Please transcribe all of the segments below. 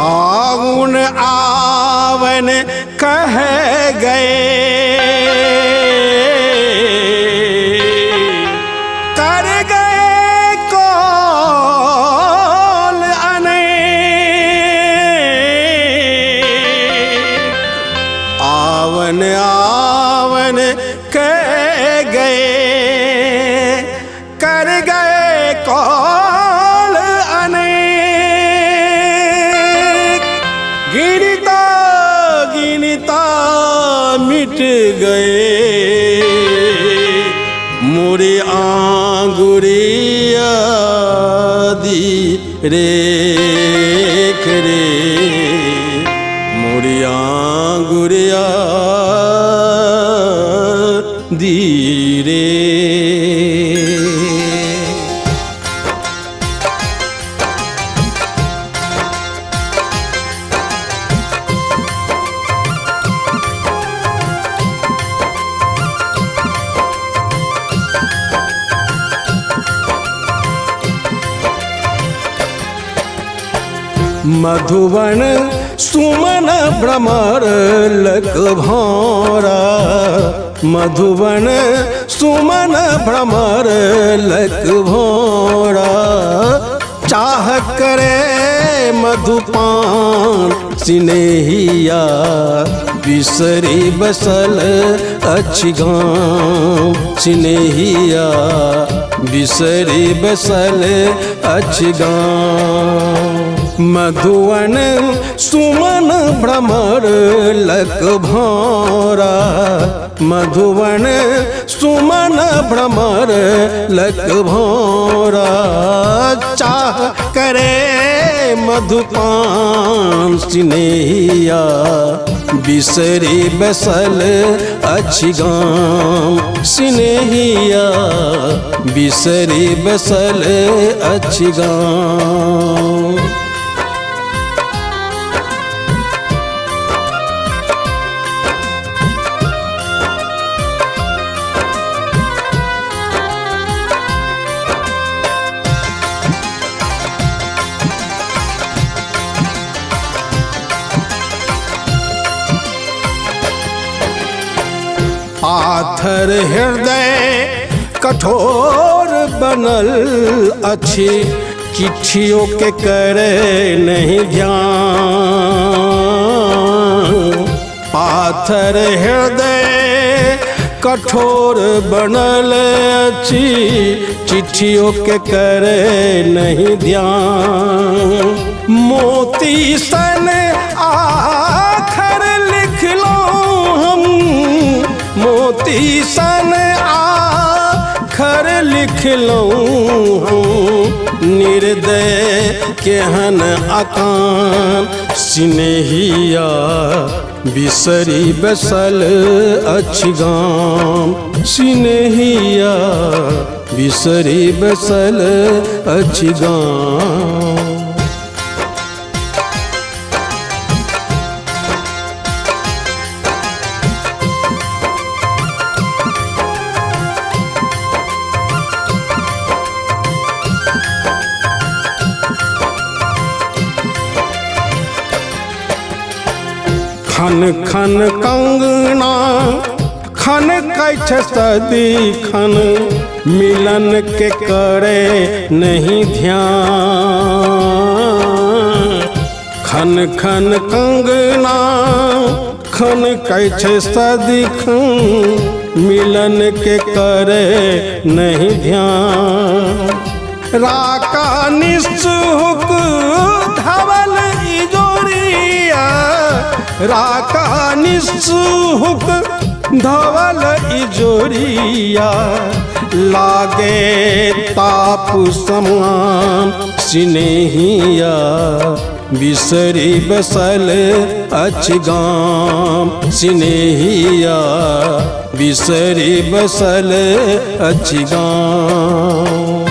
फागुन आवन कह गए, कर गए कौल अनेक। आवन आवन कह गए, कर गए कौल अनेक। गिनता गिनता मिट गए, मोरे आंगुरिया दी रेख रे, मोरे आंगुरिया दी रे। मधुवन सुमन भ्रमर लक भौरा, मधुवन सुमन भ्रमर लक भौरा। चाह करे मधुपान सिनेहिया, बिसरी बसल अछि गाम सिनेहिया, बिसरी बसल अछि गाम। मधुवन सुमन भ्रमर लक भौरा, मधुवन सुमन भ्रमर लक भौरा। चाह करे मधुपान सिनेहिया, बिसरी बसल अछि गाम सिनेहिया, बिसरी बसल अछि गाम। पाथर हृदय कठोर बनल अछि, चिट्ठियों के करे नहीं ध्यान। पाथर हृदय कठोर बनल अछि, चिट्ठियों के करे नहीं ध्यान। मोती सन आखर लिख लो हम, मोती सन आखर लिख लूँ। निर्दय केहन अकान सिनेहिया, बिसरी बसल अछि गाम सिनेहिया, बिसरी बसल अछि गाम। खन खन कंगना खन कैठ सदिखन, मिलन के करे नहीं ध्यान। खन खन कंगना खन कैठ सदिखन, मिलन के करे नहीं ध्यान। राका निस्सुक धवल इजोरिया, राका निस्सुक धवल इजोरिया। लागे ताप समान सिनेहिया, बिसरी बसल अछि गाम सिनेहिया, बिसरी बसल अछि गाम।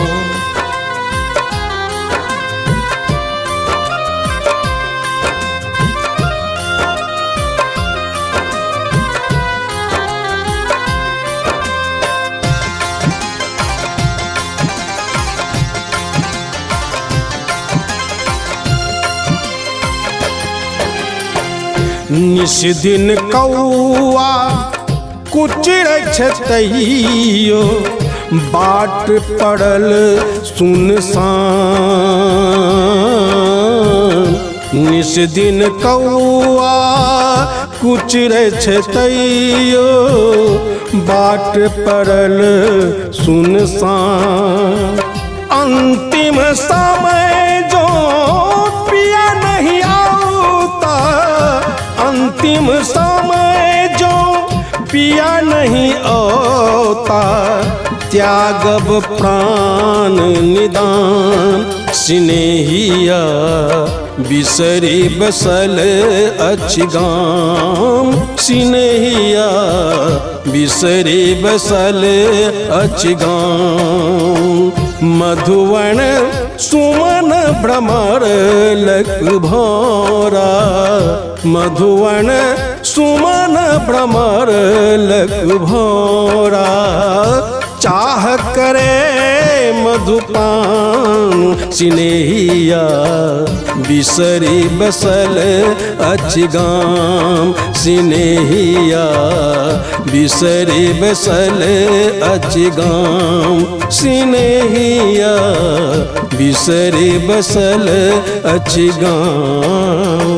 निस दिन कौआ कुचरै तैयो बाट पड़ल सुनसान। निस दिन कौआ कुचरै तैयो बाट पड़ल सुनसान। अंतिम समय जो पिया नहीं आता, अंतिम समय जो पिया नहीं आता, त्यागब प्राण निदान। स्नेहिया बिसरी बसल अछि गाम, स्नेहिया बिसरी बसल अछि गाम। मधुवन सुमन भ्रमर लक भौरा, मधुवन सुमन भ्रमर लक भौरा। चाह करे मधुपान, स्नेहिया बिसरी बसल अछि गाम, स्नेहिया बिसरी बसल अछि गाम, स्नेहिया बिसरी बसल अछि गाम।